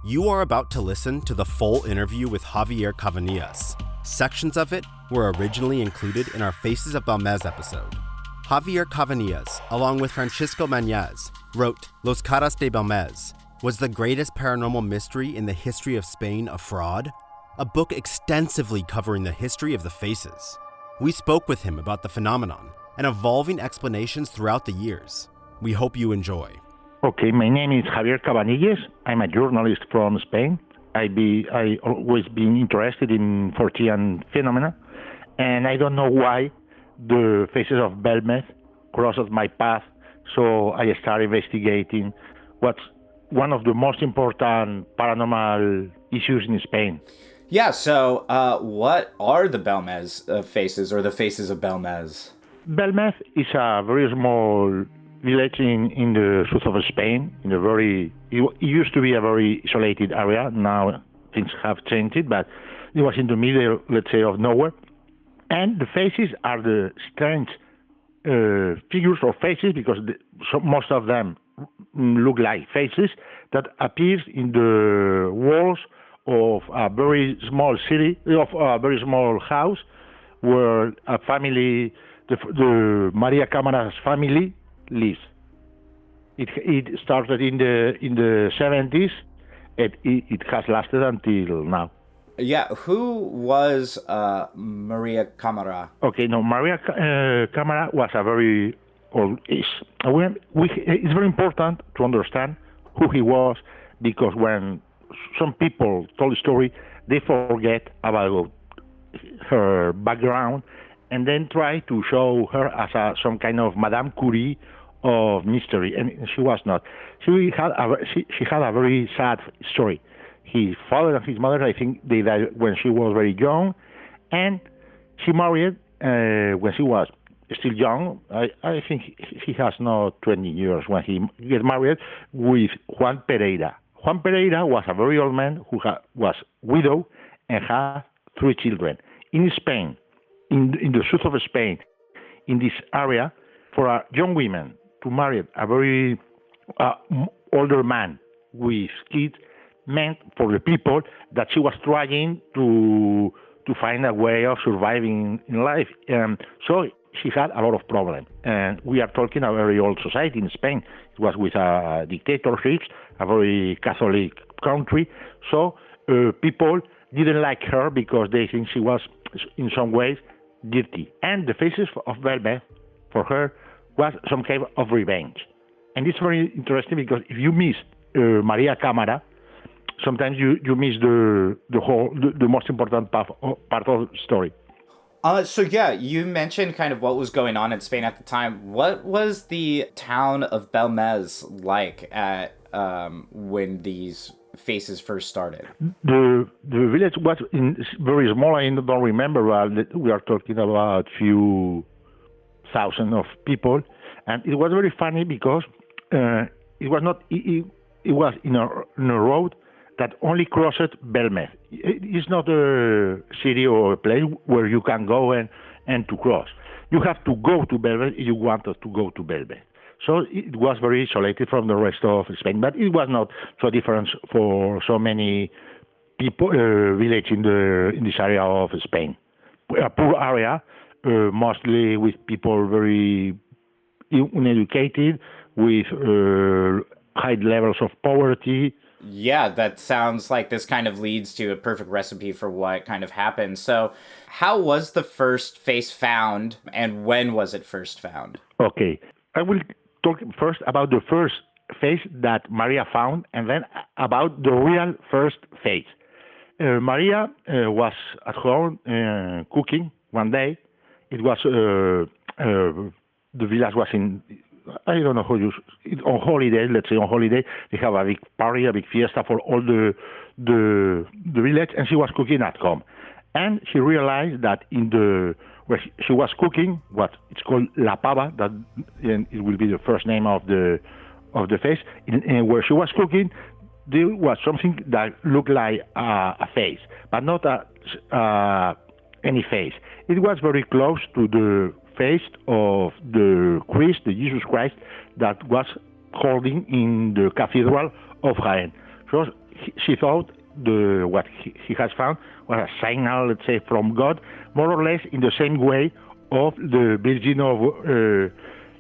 You are about to listen to the full interview with Javier Cavanilles. Sections of it were originally included in our Faces of Bélmez episode. Javier Cavanilles, along with Francisco Máñez, wrote Los Caras de Bélmez. Was the greatest paranormal mystery in the history of Spain a fraud? A book extensively covering the history of the faces. We spoke with him about the phenomenon and evolving explanations throughout the years. We hope you enjoy. Okay, my name is Javier Cavanilles. I'm a journalist from Spain. I always been interested in Fortean phenomena, and I don't know why the faces of Bélmez crossed my path, so I started investigating what's one of the most important paranormal issues in Spain. Yeah, so what are the Bélmez faces, or the faces of Bélmez? Bélmez is a very small village in the south of Spain. It used to be a very isolated area. Now things have changed, but it was in the middle, let's say, of nowhere. And the faces are the strange figures or faces, because most of them look like faces that appears in the walls of a very small city, of a very small house, where a family, the Maria Cámara's family, lives. It started in the 70s. It has lasted until now. Yeah, who was Maria Cámara? Okay, no, Maria Cámara was a very, or is. It's very important to understand who he was, because when some people told the story, they forget about her background and then try to show her as some kind of Madame Curie of mystery, and she was not. She had a very sad story. His father and his mother, I think, they died when she was very young, and she married when she was still young. I think he has not 20 years when he get married, with Juan Pereira. Juan Pereira was a very old man who was widow and had 3 children. In Spain, in the south of Spain, in this area, for a young woman to marry a very older man with kids meant for the people that she was trying to find a way of surviving in life. So she had a lot of problems. And we are talking a very old society in Spain. It was with a dictatorship, a very Catholic country. So people didn't like her because they think she was in some ways dirty. And the faces of Bélmez, for her, was some kind of revenge. And it's very interesting because if you miss Maria Cámara, sometimes you miss the most important part of the story. So yeah, you mentioned kind of what was going on in Spain at the time. What was the town of Bélmez like at when these faces first started? The village was very small. I don't remember. We are talking about few thousand of people, and it was very funny because it was not. It was in a road that only crossed Bélmez. It's not a city or a place where you can go and to cross. You have to go to Bélmez if you wanted to go to Bélmez. So it was very isolated from the rest of Spain, but it was not so different for so many people, village in this area of Spain. A poor area, mostly with people very uneducated, with high levels of poverty. Yeah, that sounds like this kind of leads to a perfect recipe for what kind of happened. So how was the first face found, and when was it first found? Okay, I will talk first about the first face that Maria found, and then about the real first face. Maria was at home cooking one day. It was the village was in, I don't know how you, on holiday, let's say on holiday, they have a big party, a big fiesta for all the village, and she was cooking at home. And she realized that where she was cooking, what it's called La Pava, that it will be the first name of the face, where she was cooking, there was something that looked like a face, but not any face. It was very close to the face of the Jesus Christ, that was holding in the Cathedral of Jaén. So she thought what he has found was a signal, let's say, from God, more or less in the same way of the Virgin of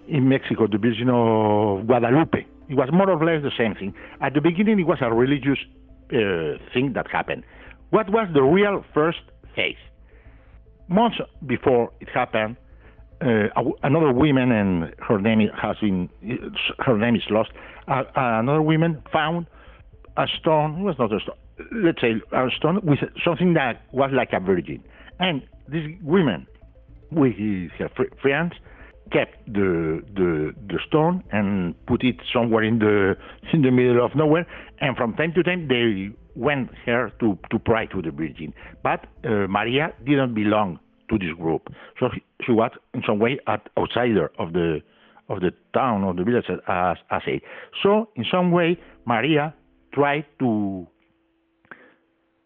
in Mexico, the Virgin of Guadalupe. It was more or less the same thing. At the beginning, it was a religious thing that happened. What was the real first phase? Months before it happened, another woman, and her name is lost. Another woman found a stone. It was not a stone. Let's say a stone with something that was like a virgin. And this woman, with her friends, kept the stone and put it somewhere in the middle of nowhere. And from time to time, they went here to pray to the Virgin. But Maria didn't belong to this group, so she was in some way an outsider of the town or the village, as I say. So in some way, Maria tried to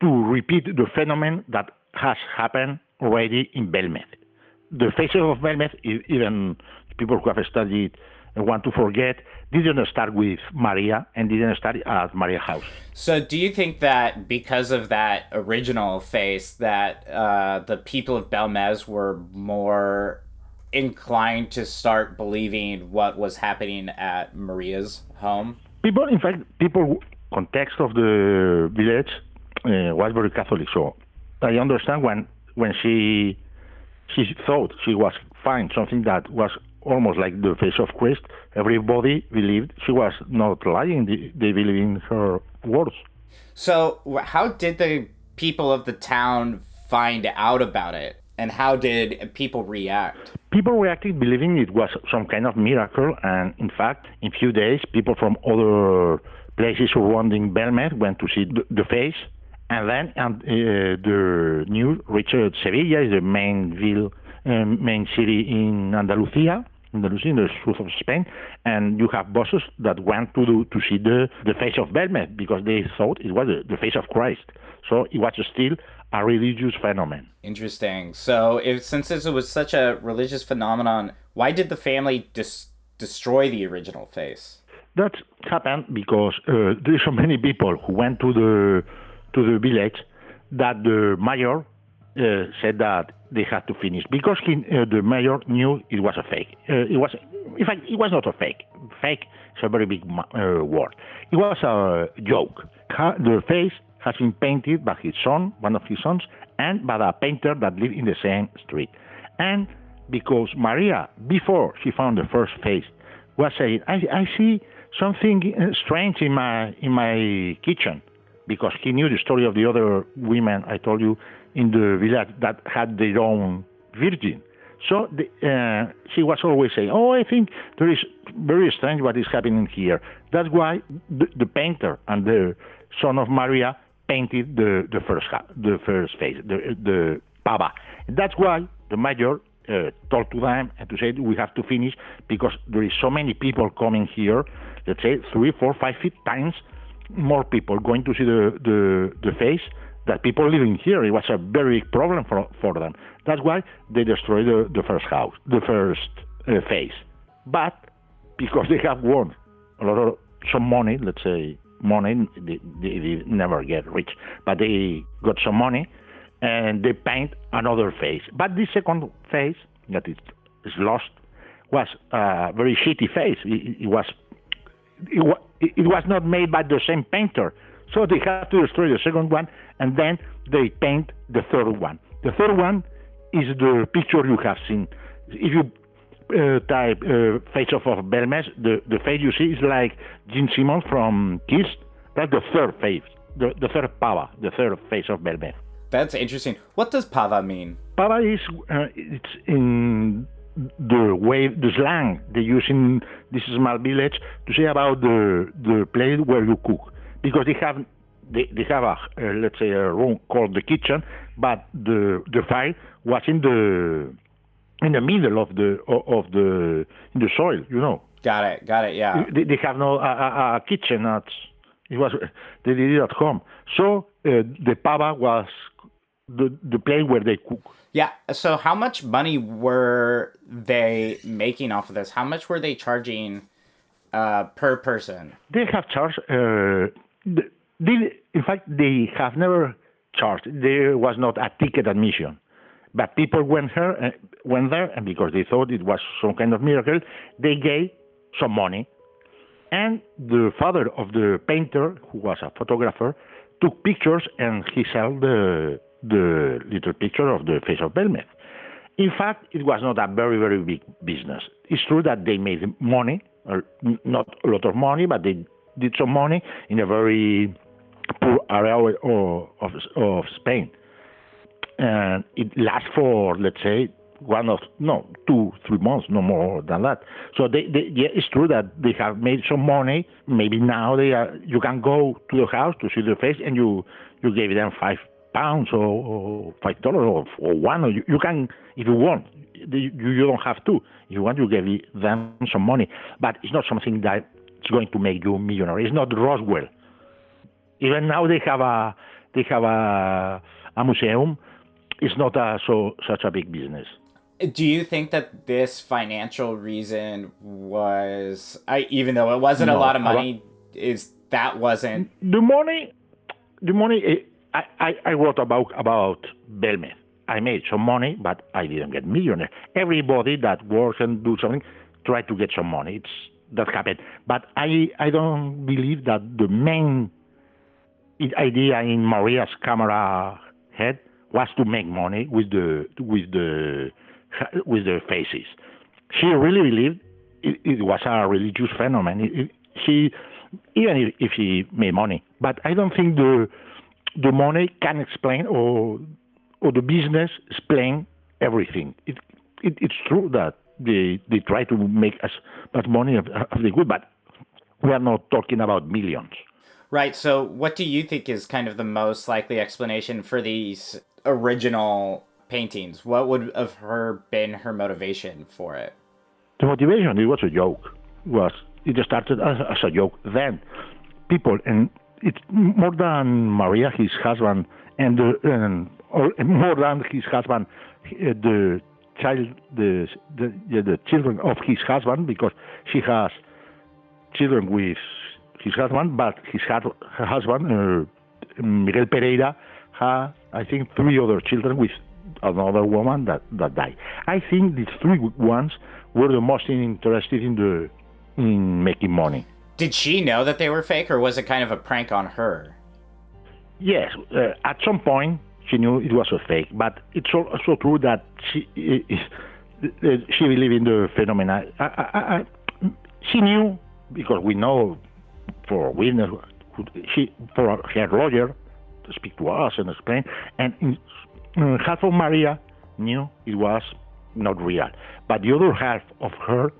repeat the phenomenon that has happened already in Bélmez. The faces of Bélmez, even people who have studied and want to forget, didn't start with Maria and didn't start at Maria's house. So do you think that because of that original face that the people of Bélmez were more inclined to start believing what was happening at Maria's home? People context of the village was very Catholic, so I understand when she thought she was finding something that was almost like the face of Christ. Everybody believed she was not lying. They believed in her words. So how did the people of the town find out about it? And how did people react? People reacted believing it was some kind of miracle. And in fact, in few days, people from other places surrounding Bélmez went to see the face. And then the news reached Sevilla, is the main city in Andalusia, in the south of Spain, and you have buses that went to see the face of Bélmez because they thought it was the face of Christ. So it was still a religious phenomenon. Interesting. So since it was such a religious phenomenon, why did the family destroy the original face? That happened because there are so many people who went to the village that the mayor said that they had to finish because the mayor knew it was a fake. In fact, it was not a fake. Fake is a very big word. It was a joke. The face has been painted by his son, one of his sons, and by a painter that lived in the same street. And because Maria, before she found the first face, was saying, I see something strange in my kitchen. Because he knew the story of the other women I told you in the village that had their own virgin. So she was always saying, I think there is very strange what is happening here. That's why the painter and the son of Maria painted the first face, the pava. That's why the mayor told to them and to say we have to finish because there is so many people coming here, let's say 3, 4, 5 times more people going to see the face that people living here. It was a very big problem for them. That's why they destroyed the first house, the first face. But because they have won some money, let's say money, they never get rich, but they got some money and they paint another face. But this second face that is lost was a very shitty face. It was not made by the same painter. So they have to destroy the second one, and then they paint the third one. The third one is the picture you have seen. If you type face of Bélmez, the face you see is like Gene Simmons from Kiss. That's the third face, the third pava, the third face of Bélmez. That's interesting. What does pava mean? Pava is it's in the slang they use in this small village to say about the place where you cook, because they have a let's say a room called the kitchen, but the fire was in the middle of the in the soil, you know. Got it. Yeah. They have no a kitchen. They did it at home. So the pava was the place where they cook. Yeah. So how much money were they making off of this? How much were they charging per person? They have charged. In fact, they have never charged. There was not a ticket admission. But people went there, and because they thought it was some kind of miracle, they gave some money. And the father of the painter, who was a photographer, took pictures, and he sold the little picture of the face of Bélmez. In fact, it was not a very, very big business. It's true that they made money, or not a lot of money, but they did some money in a very poor area of Spain. And it lasts for, let's say, 2-3 months, no more than that. So yeah, it's true that they have made some money. Maybe now you can go to the house to see the face, and you gave them £5 or $5 or one. Or you can, if you want. You don't have to. If you want, you give them some money. But it's not something that's going to make you a millionaire. It's not Roswell. Even now they have a museum. It's not such a big business. Do you think that this financial reason was, even though it wasn't a lot of money, wasn't the money? I wrote about Bélmez. I made some money, but I didn't get millionaire. Everybody that works and do something try to get some money. That happened. But I don't believe that the main idea in Maria's camera head was to make money with the faces. She really believed it was a religious phenomenon. Even if she made money, but I don't think the money can explain or the business explain everything. It's true that they try to make as much money as they could, but we are not talking about millions. Right. So what do you think is kind of the most likely explanation for these original paintings? What would have been her motivation for it? The motivation, it was a joke. It started as a joke. Then people, and it's more than Maria, his husband, or more than his husband, the children of his husband, because she has children with his husband, but her husband, Miguel Pereira, had, I think, 3 other children with another woman that died. I think these 3 ones were the most interested in making money. Did she know that they were fake, or was it kind of a prank on her? Yes, at some point she knew it was a fake, but it's also true that she believed in the phenomena. She knew, because we know for witness, for her lawyer to speak to us and explain, and half of Maria knew it was not real, but the other half of her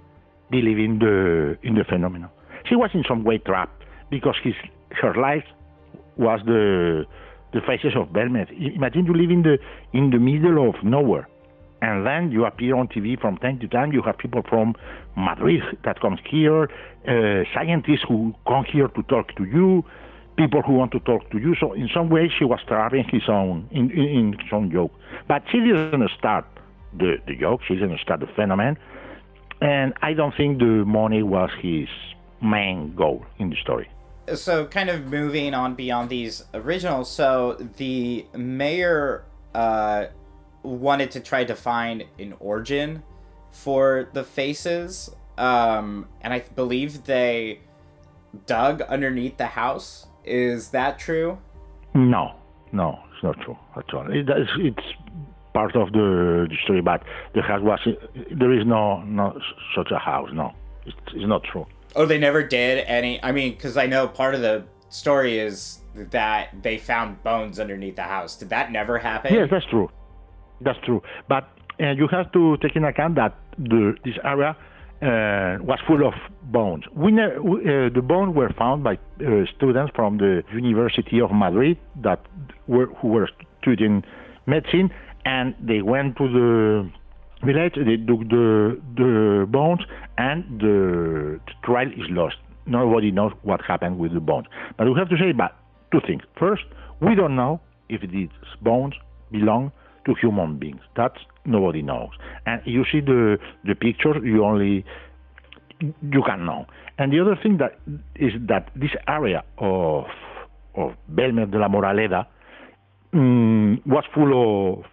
believed in the phenomenon. She was in some way trapped because her life was the faces of Bélmez. Imagine you live in the middle of nowhere, and then you appear on TV from time to time. You have people from Madrid that comes here, scientists who come here to talk to you, people who want to talk to you. So in some way she was trapping in his own joke. But she didn't start the joke. She didn't start the phenomenon. And I don't think the money was his main goal in the story. So kind of moving on beyond these originals, so the mayor wanted to try to find an origin for the faces, and I believe they dug underneath the house. Is that true? No, it's not true at all. It's part of the story, but the house there is no such a house. No, it's not true. Oh, they never did any. I mean, because I know part of the story is that they found bones underneath the house. Did that never happen? Yes, that's true. But you have to take into account that this area was full of bones. The bones were found by students from the University of Madrid who were studying medicine, and they went to the village. They dug the bones, and the trial is lost. Nobody knows what happened with the bones. But we have to say 2 things. First, we don't know if these bones belong to human beings. That nobody knows. And you see the pictures, you can know. And the other thing that is that this area of of Bélmez de la Moraleda was full of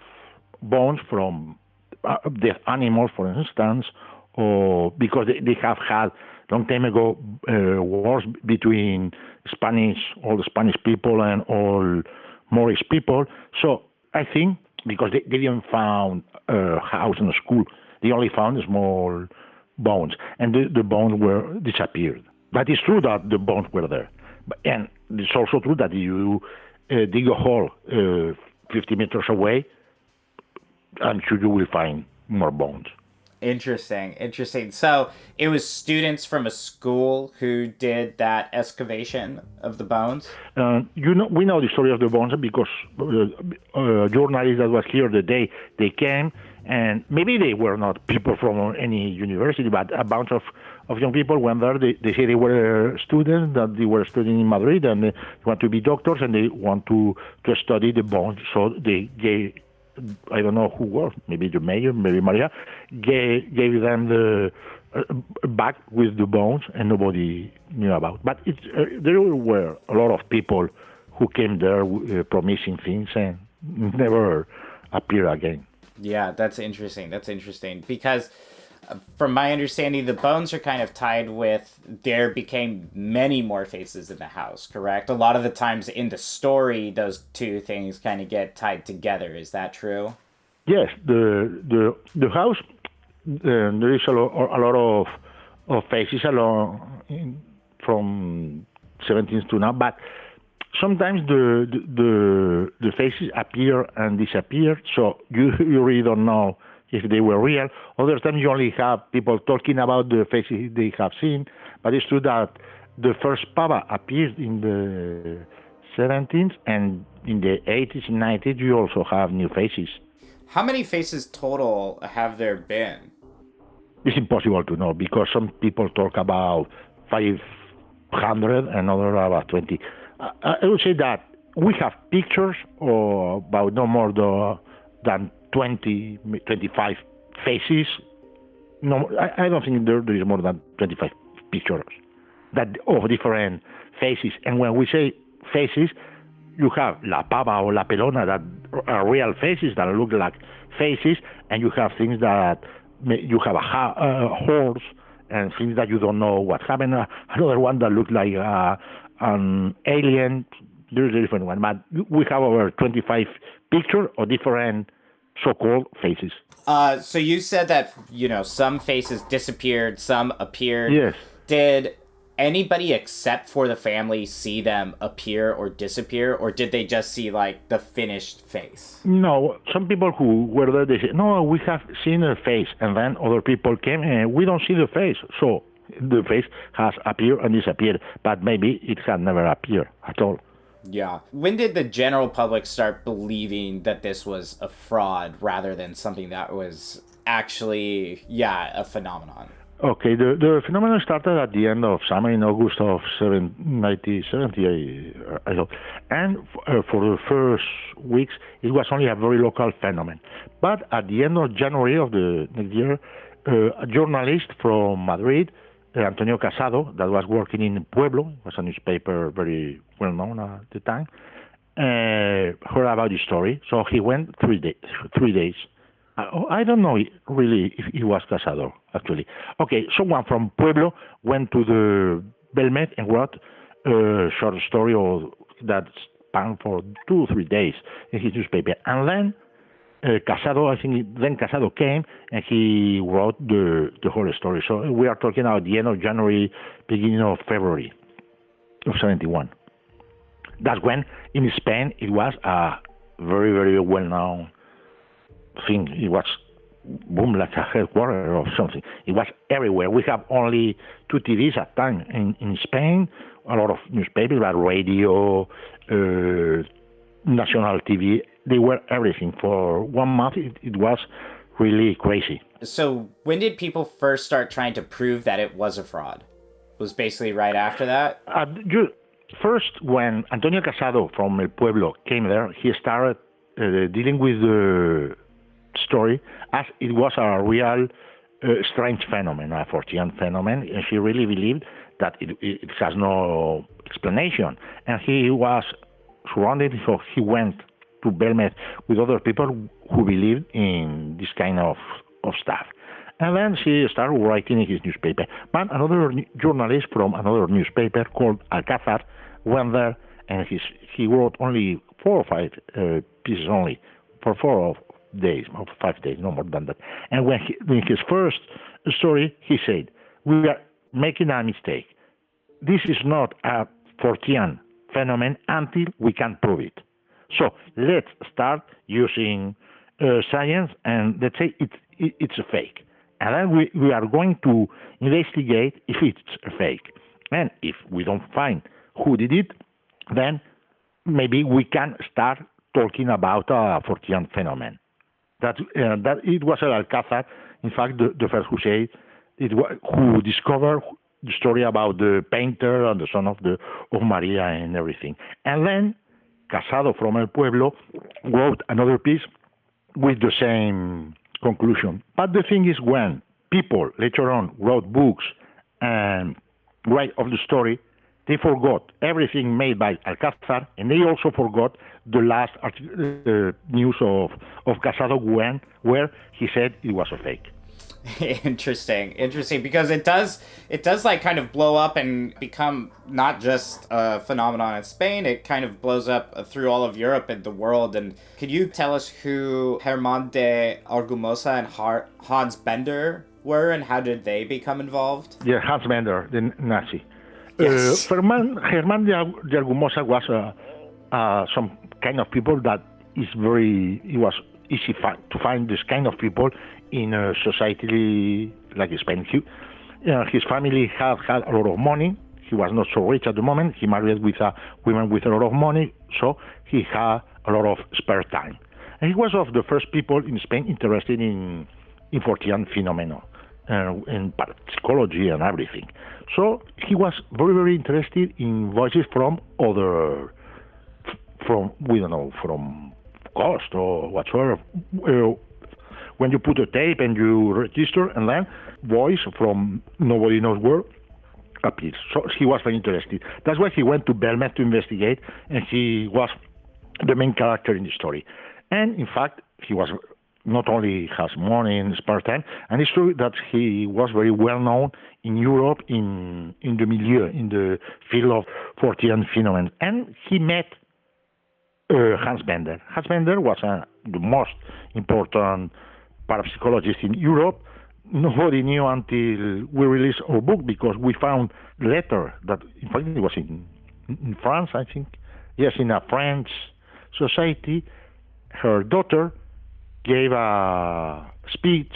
bones from the animals, for instance, or because they have had long time ago wars between all the Spanish people and all Moorish people. So I think because they didn't found a house and a school, they only found small bones, and the bones were disappeared. But it's true that the bones were there, and it's also true that you dig a hole 50 meters away, I'm sure you will find more bones. Interesting. So it was students from a school who did that excavation of the bones? We know the story of the bones because journalists that was here the day they came, and maybe they were not people from any university, but a bunch of young people went there. They say they were students, that they were studying in Madrid, and they want to be doctors, and they want to study the bones. So they gave, I don't know who was, maybe the mayor, maybe Maria, gave them the bag with the bones, and nobody knew about. But there were a lot of people who came there promising things and never appeared again. Yeah, that's interesting. Because from my understanding, the bones are kind of tied with there became many more faces in the house, correct? A lot of the times in the story, those two things kind of get tied together. Is that true? Yes, the house, there is a lot of faces from 17th to now, but sometimes the faces appear and disappear, so you really don't know if they were real. Other times you only have people talking about the faces they have seen, but it's true that the first pava appeared in the 17th, and in the 80s and 90s you also have new faces. How many faces total have there been? It's impossible to know because some people talk about 500 and others about 20. I would say that we have pictures of about no more than 20, 25 faces. No, I don't think there is more than 25 pictures of different faces. And when we say faces, you have La Pava or La Pelona that are real faces that look like faces, and you have things that you have a horse and things that you don't know what happened. Another one that looks like an alien. There's a different one, but we have over 25 pictures of different so-called faces. So you said that, some faces disappeared, some appeared. Yes. Did anybody except for the family see them appear or disappear, or did they just see, the finished face? No, some people who were there, they said, no, we have seen a face, and then other people came, and we don't see the face. So the face has appeared and disappeared, but maybe it had never appeared at all. Yeah. When did the general public start believing that this was a fraud rather than something that was actually, a phenomenon? Okay, the phenomenon started at the end of summer in August of 1970, I thought. And for the first weeks, it was only a very local phenomenon. But at the end of January of the next year, a journalist from Madrid, Antonio Casado, that was working in Pueblo, it was a newspaper very well known at the time, heard about the story. So he went 3 days. I don't know really if it was Casado, actually. Okay, someone from Pueblo went to the Bélmez and wrote a short story that spanned for 2 or 3 days in his newspaper. And then Casado came and he wrote the whole story. So we are talking about the end of January, beginning of February of 71. That's when in Spain it was a very, very well-known thing. It was boom like a headquarter or something. It was everywhere. We have only 2 TVs at time in Spain, a lot of newspapers, but radio, national TV. They were everything. For 1 month, it was really crazy. So when did people first start trying to prove that it was a fraud? It was basically right after that? First, when Antonio Casado from El Pueblo came there, he started dealing with the story as it was a real strange phenomenon, a Fortean phenomenon, and he really believed that it has no explanation. And he was surrounded, so he went to Bélmez with other people who believed in this kind of stuff. And then he started writing in his newspaper. But another journalist from another newspaper called Alcázar went there, and he wrote only 4 or 5 pieces only for 4 days, or 5 days, no more than that. And when in his first story, he said, "We are making a mistake. This is not a Fortean phenomenon until we can prove it. So let's start using science, and let's say it's a fake. And then we are going to investigate if it's a fake. And if we don't find who did it, then maybe we can start talking about a Fortean phenomenon." That it was Alcázar, in fact, the first who said who discovered the story about the painter and the son of Maria and everything. And then Casado from El Pueblo wrote another piece with the same conclusion. But the thing is, when people later on wrote books and write of the story, they forgot everything made by Alcázar, and they also forgot the last news of Casado where he said it was a fake. Interesting, because it does like kind of blow up and become not just a phenomenon in Spain. It kind of blows up through all of Europe and the world. And could you tell us who Germán de Argumosa and Hans Bender were, and how did they become involved? Yeah, Hans Bender, the Nazi. Yes. Germán de Argumosa was some kind of people that it was easy to find this kind of people in a society like Spain. His family had a lot of money. He was not so rich at the moment. He married with a woman with a lot of money, so he had a lot of spare time. And he was of the first people in Spain interested in Fortean phenomena, in psychology and everything. So he was very, very interested in voices from Ghost or whatsoever. When you put a tape and you register, and then voice from nobody knows where appears. So he was very interested. That's why he went to Bélmez to investigate, and he was the main character in the story. And in fact, he was not only has money and spare time, and it's true that he was very well known in Europe in the milieu, in the field of Fortean phenomena. And he met Hans Bender. Hans Bender was the most important parapsychologist in Europe. Nobody knew until we released our book, because we found letter that, in fact, it was in France, I think. Yes, in a French society, her daughter gave a speech,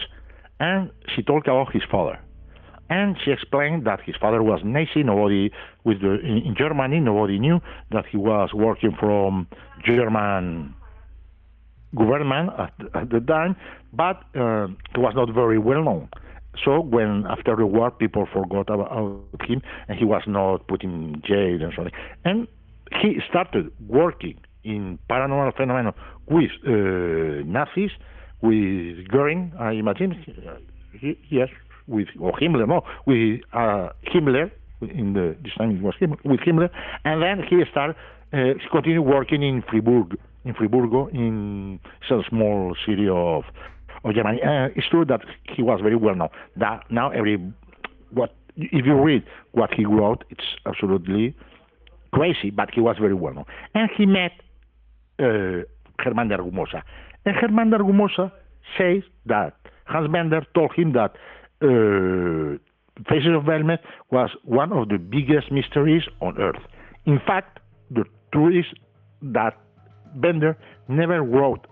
and she talked about his father. And she explained that his father was Nazi. In Germany, nobody knew that he was working from German government at the time, but he was not very well known. So when after the war, people forgot about him, and he was not put in jail and so on. And he started working in paranormal phenomena with Nazis, with Goering, I imagine. Yes, with Himmler. This time it was with Himmler, and then he started. He continued working in Friburgo, in a small city of Germany. It's true that he was very well known. That now if you read what he wrote, it's absolutely crazy, but he was very well known. And he met Germán de Argumosa. And Germán de Argumosa says that Hans Bender told him that Faces of Bélmez was one of the biggest mysteries on Earth. In fact, the truth is that Bender never wrote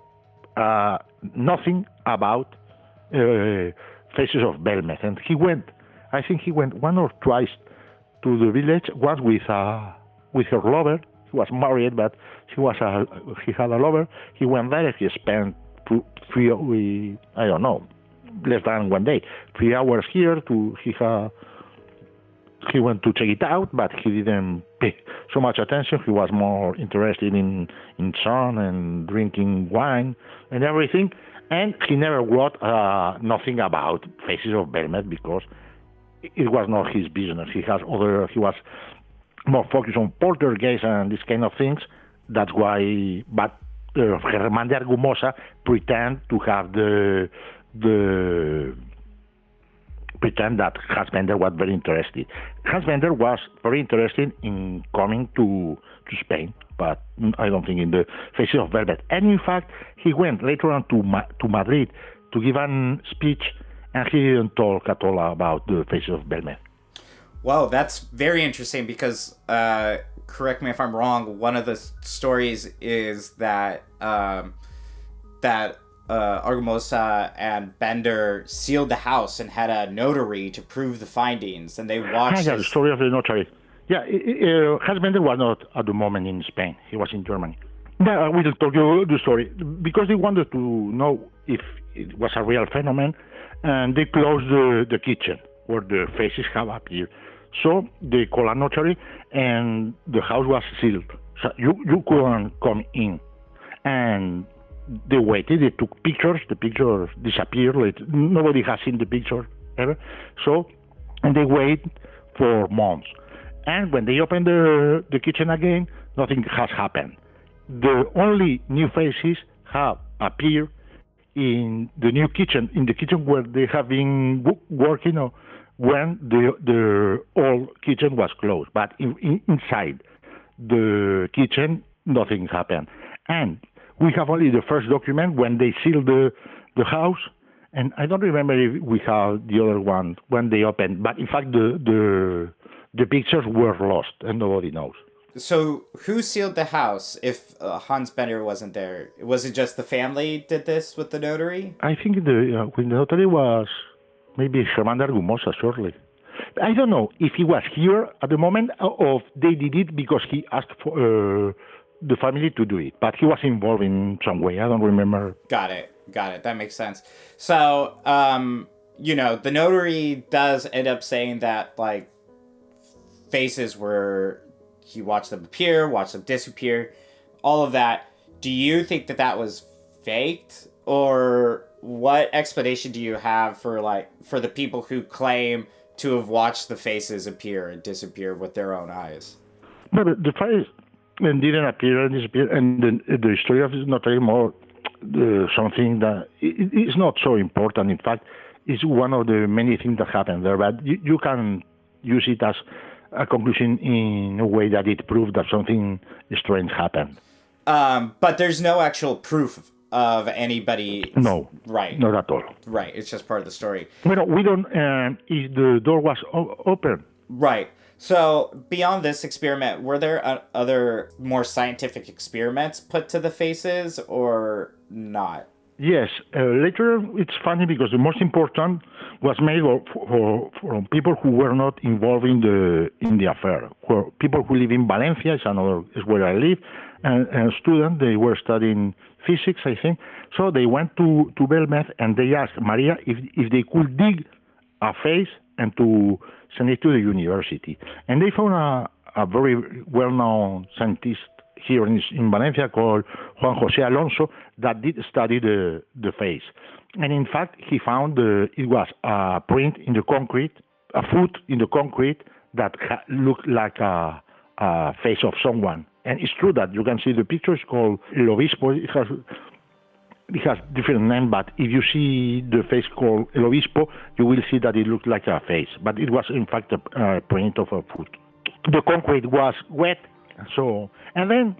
nothing about Faces of Bélmez, and I think he went 1 or twice to the village, once with her lover. He was married, but he had a lover. He went there, and he spent less than 1 day, 3 hours here. He went to check it out, but he didn't pay so much attention. He was more interested in sun and drinking wine and everything. And he never wrote nothing about Faces of Bélmez, because it was not his business. He was more focused on poltergeist and these kind of things. That's why, but Germán de Argumosa pretend that Fassbender was very interested. Fassbender was very interested in coming to Spain, but I don't think in the Faces of Velvet. And in fact, he went later on to Madrid to give a speech, and he didn't talk at all about the Faces of Bélmez. Well, that's very interesting because, correct me if I'm wrong, one of the stories is that Argumosa and Bender sealed the house and had a notary to prove the findings, and they watched... the story of the notary. Yeah, Fassbender was not at the moment in Spain. He was in Germany. I will tell you the story. Because they wanted to know if it was a real phenomenon, and they closed the kitchen where the faces have appeared. So they called a notary, and the house was sealed. So you couldn't come in. And they waited, they took pictures, the pictures disappeared. Nobody has seen the picture ever. So, and they wait for months. And when they opened the kitchen again, nothing has happened. The only new faces have appeared in the new kitchen, in the kitchen where they have been working when the old kitchen was closed. But inside the kitchen, nothing happened. And we have only the first document when they sealed the house, and I don't remember if we have the other one when they opened. But in fact, the pictures were lost, and nobody knows. So who sealed the house if Hans Bender wasn't there? Was it just the family did this with the notary? I think when the notary was maybe Germán de Argumosa, shortly. I don't know if he was here at the moment or they did it because he asked for the family to do it. But he was involved in some way. I don't remember. Got it. That makes sense. So, the notary does end up saying that, like, faces were... He watched them appear, watched them disappear, all of that. Do you think that was faked? Or what explanation do you have for the people who claim to have watched the faces appear and disappear with their own eyes? But the faces didn't appear and disappear, and the story of it is not anymore something that is not so important. In fact, it's one of the many things that happen there, but you can use it as a conclusion in a way that it proved that something strange happened. But there's no actual proof of anybody... No. Right. Not at all. Right. It's just part of the story. We don't... if the door was open. Right. So, beyond this experiment, were there other more scientific experiments put to the faces or not? Yes. Later, it's funny because the most important was made for people who were not involved in the affair. For people who live in Valencia, is where I live, and students, they were studying physics, I think. So they went to Bélmez and they asked Maria if they could dig a face and to send it to the university. And they found a very well-known scientist here in Valencia called Juan José Alonso that did study the face. And in fact, he found it was a print in the concrete, a foot in the concrete that looked like a face of someone. And it's true that you can see the picture. It's called El Obispo. It has different name, but if you see the face called El Obispo, you will see that it looked like a face. But it was, in fact, a print of a foot. The concrete was wet. So, and then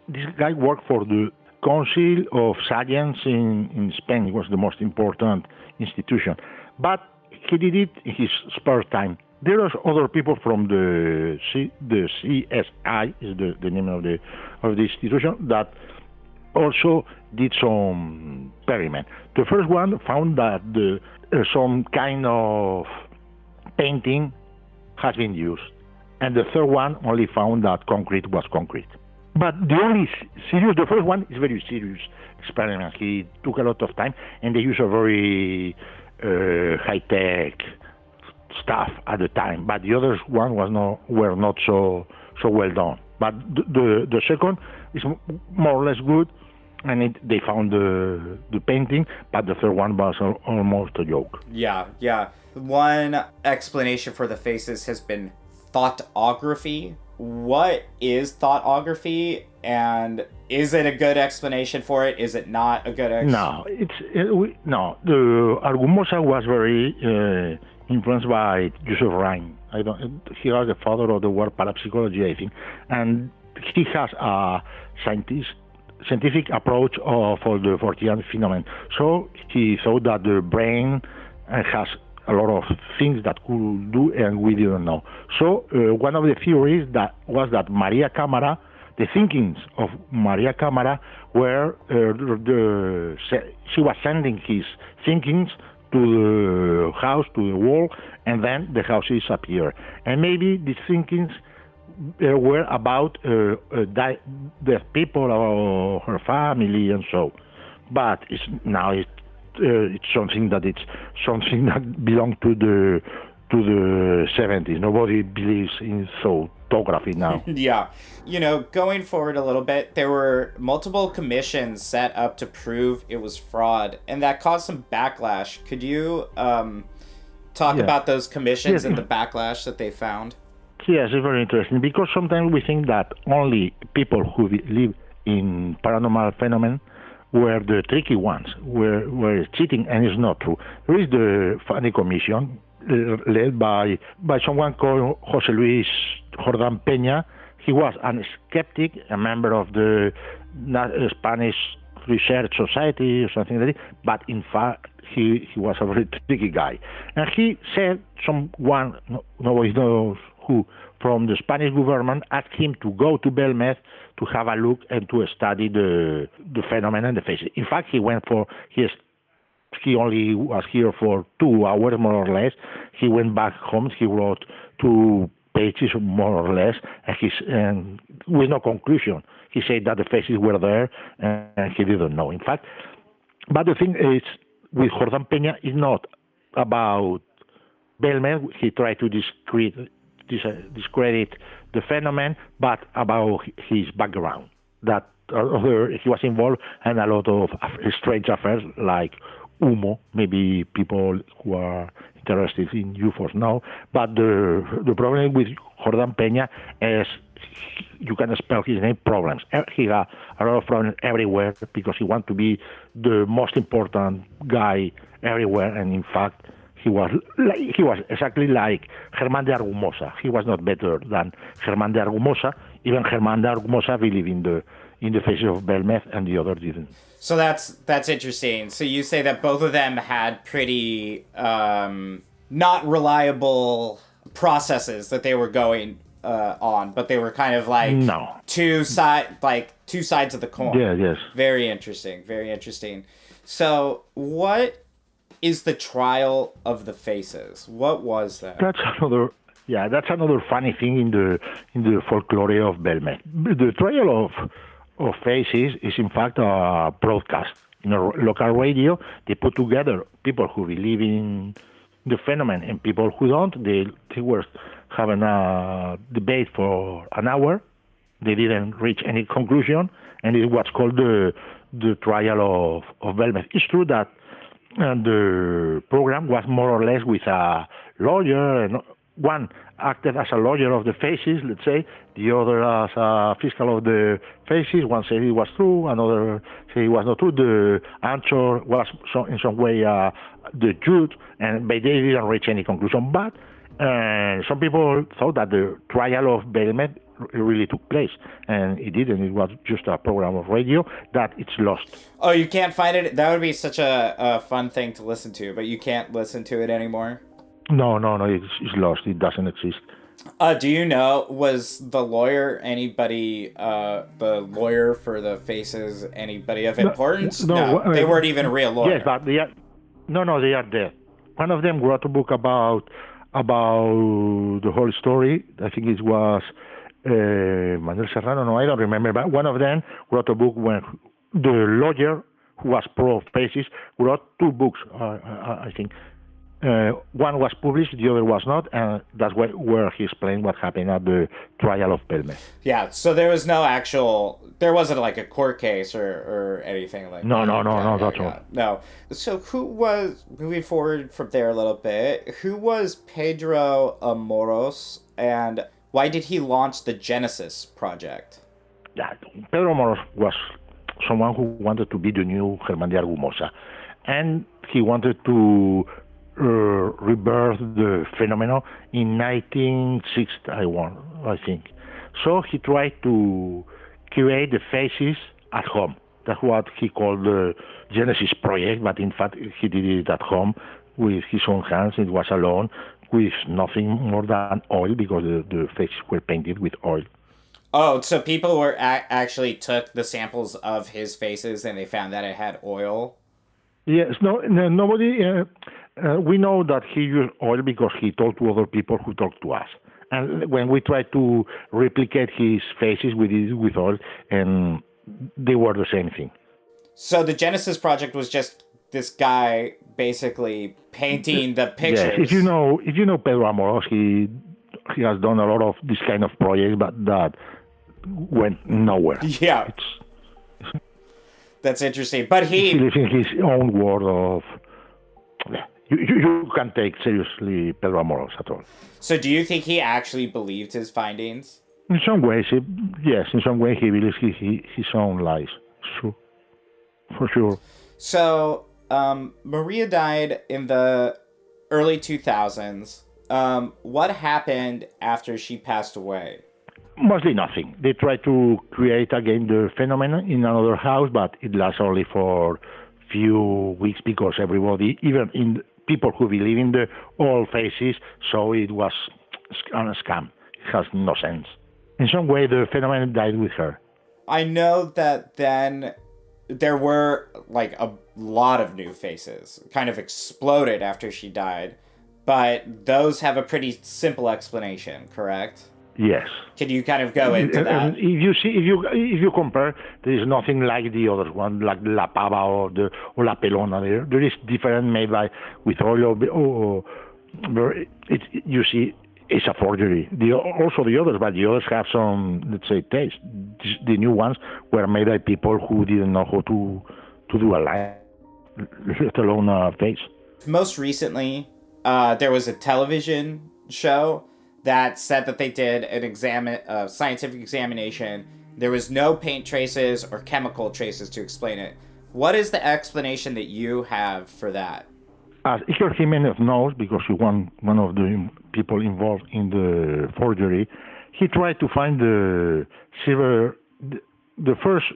this guy worked for the Council of Science in Spain. It was the most important institution. But he did it in his spare time. There are other people from the CSI, is the name of the institution, that also did some experiment. The first one found that some kind of painting has been used. And the third one only found that concrete was concrete. But the first one is very serious experiment. He took a lot of time, and they used a very high-tech stuff at the time. But the other one were not so well done. But the second is more or less good, and they found the painting, but the third one was almost a joke. Yeah. One explanation for the faces has been thoughtography. What is thoughtography, and is it a good explanation for it? Is it not a good explanation? No. The Argumosa was very influenced by Joseph Rhine. He was the father of the word parapsychology, I think, and he has a scientific approach of all the Fortean phenomenon. So he thought that the brain has a lot of things that could do, and we didn't know. So one of the theories was that Maria Cámara, the thinkings of Maria Cámara were she was sending his thinkings to the house, to the wall, and then the houses appear. And maybe these thinkings were about the people or her family and so. But it's something that belongs to the 70s. Nobody believes in photography now. Yeah. Going forward a little bit, there were multiple commissions set up to prove it was fraud, and that caused some backlash. Could you talk about those commissions and the backlash that they found? Yes, it's very interesting, because sometimes we think that only people who believe in paranormal phenomena were the tricky ones, were cheating, and it's not true. There is the funny commission led by someone called José Luis Jordán Peña. He was a skeptic, a member of the Spanish Research Society or something like that, but in fact he was a very tricky guy. And he said someone, nobody knows who, from the Spanish government asked him to go to Bélmez to have a look and to study the phenomenon, the faces. In fact, he only was here for 2 hours, more or less. He went back home. He wrote 2 pages, more or less, and with no conclusion. He said that the faces were there, and he didn't know. In fact, but the thing is, with Jordán Peña, it's not about Bélmez. He tried to discredit the phenomenon, but about his background. That he was involved in a lot of strange affairs like Humo. Maybe people who are interested in UFOs know. But the problem with Jordán Peña is you can spell his name problems. He got a lot of problems everywhere because he wanted to be the most important guy everywhere, and in fact, he was exactly like Germán de Argumosa. He was not better than Germán de Argumosa. Even Germán de Argumosa believed in the faces of Bélmez, and the other didn't. So that's interesting. So you say that both of them had pretty not reliable processes that they were going on, but they were kind of like two sides of the coin. Yeah, yes. Very interesting. Very interesting. So what is the trial of the faces? What was that? That's another funny thing in the folklore of Bélmez. The trial of faces is in fact a broadcast in a local radio. They put together people who believe in the phenomenon and people who don't. They were having a debate for an hour. They didn't reach any conclusion, and it was called the trial of Bélmez. It's true that the program was more or less with a lawyer, and one acted as a lawyer of the faces, let's say, the other as a fiscal of the faces. One said it was true, another said it was not true. The answer was in some way the truth, and they didn't reach any conclusion. But some people thought that the trial of Bélmez really took place, and it didn't. It was just a program of radio that it's lost. Oh, you can't find it? That would be such a fun thing to listen to, but you can't listen to it anymore? No, it's lost. It doesn't exist. Do you know, was the lawyer anybody, the lawyer for the faces, anybody of importance? No, they weren't even a real lawyer. Yes, but they are dead. One of them wrote a book about the whole story. I think it was Manuel Serrano. No, I don't remember. But one of them wrote a book when the lawyer who was pro faces wrote 2 books, I think. One was published, the other was not, and that's where he explained what happened at the trial of Bélmez. Yeah, so there wasn't like a court case or anything like No, that. that's all. No. So moving forward from there a little bit, who was Pedro Amoros, and why did he launch the Genesis project? Yeah, Pedro Amoros was someone who wanted to be the new Germán de Argumosa, and he wanted to rebirth the phenomenon in 1960, I think. So he tried to create the faces at home. That's what he called the Genesis project, but in fact he did it at home with his own hands. It was alone, with nothing more than oil, because the faces were painted with oil. Oh, so people were actually took the samples of his faces and they found that it had oil? Yes, nobody... we know that he used oil because he told to other people who talked to us. And when we tried to replicate his faces, we did it with oil, and they were the same thing. So the Genesis project was just this guy basically painting the pictures. Yes, if you know Pedro Amoros, he has done a lot of this kind of projects, but that went nowhere. Yeah. That's interesting. But he lives in his own world of... You can't take seriously Pedro Amoros at all. So do you think he actually believed his findings? In some ways, yes. In some way, he believes his own lies. Sure. For sure. So, Maria died in the early 2000s. What happened after she passed away? Mostly nothing. They tried to create again the phenomenon in another house, but it lasts only for few weeks because everybody, even in people who believe in the old faces, so it was a scam. It has no sense. In some way, the phenomenon died with her. I know that then there were like a lot of new faces, kind of exploded after she died, but those have a pretty simple explanation, correct? Yes. Can you kind of go into that? If you compare, there is nothing like the other one, like La Pava or La Pelona. There is different made with oil or you see, it's a forgery. Also the others, but the others have some, let's say, taste. The new ones were made by people who didn't know how to do a line, let alone a face. Most recently, there was a television show that said that they did an scientific examination. There was no paint traces or chemical traces to explain it. What is the explanation that you have for that? As Iker Jimenez knows, because he was one of the people involved in the forgery, he tried to find the silver. The first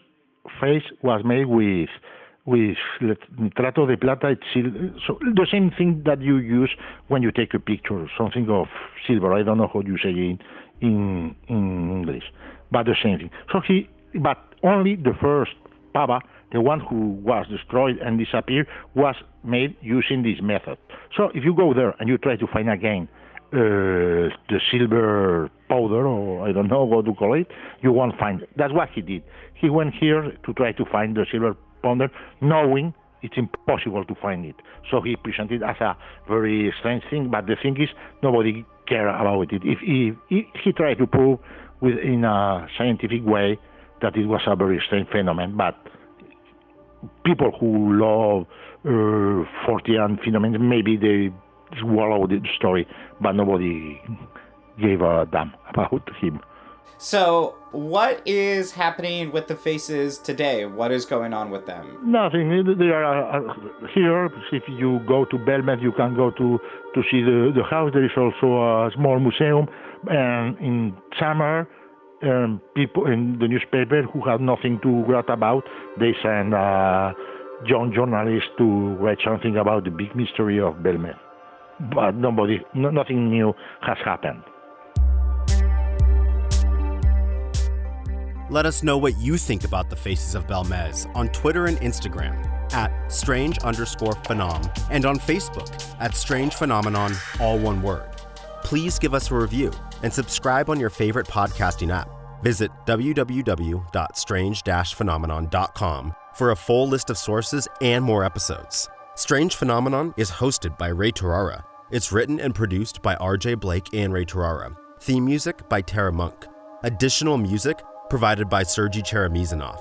face was made with nitrato de plata. So the same thing that you use when you take a picture, something of silver. I don't know how you say it in English, but the same thing. But only the first pava, the one who was destroyed and disappeared, was made using this method. So if you go there and you try to find again the silver powder, or I don't know what to call it, you won't find it. That's what he did. He went here to try to find the silver powder, knowing it's impossible to find it. So he presented it as a very strange thing, but the thing is, nobody cared about it. If he tried to prove in a scientific way that it was a very strange phenomenon, but people who love Fortean phenomena, maybe they swallowed the story, but nobody gave a damn about him. So, what is happening with the faces today? What is going on with them? Nothing. They are here. If you go to Bélmez, you can go to see the house. There is also a small museum. And in summer, people in the newspaper who have nothing to write about, they send young journalists to write something about the big mystery of Bélmez. But nothing new has happened. Let us know what you think about the Faces of Bélmez on Twitter and Instagram at strange_phenom and on Facebook at Strange Phenomenon, all one word. Please give us a review and subscribe on your favorite podcasting app. Visit www.strange-phenomenon.com for a full list of sources and more episodes. Strange Phenomenon is hosted by Ray Tarara. It's written and produced by RJ Blake and Ray Tarara. Theme music by Tara Monk. Additional music provided by Sergei Cheremizanov.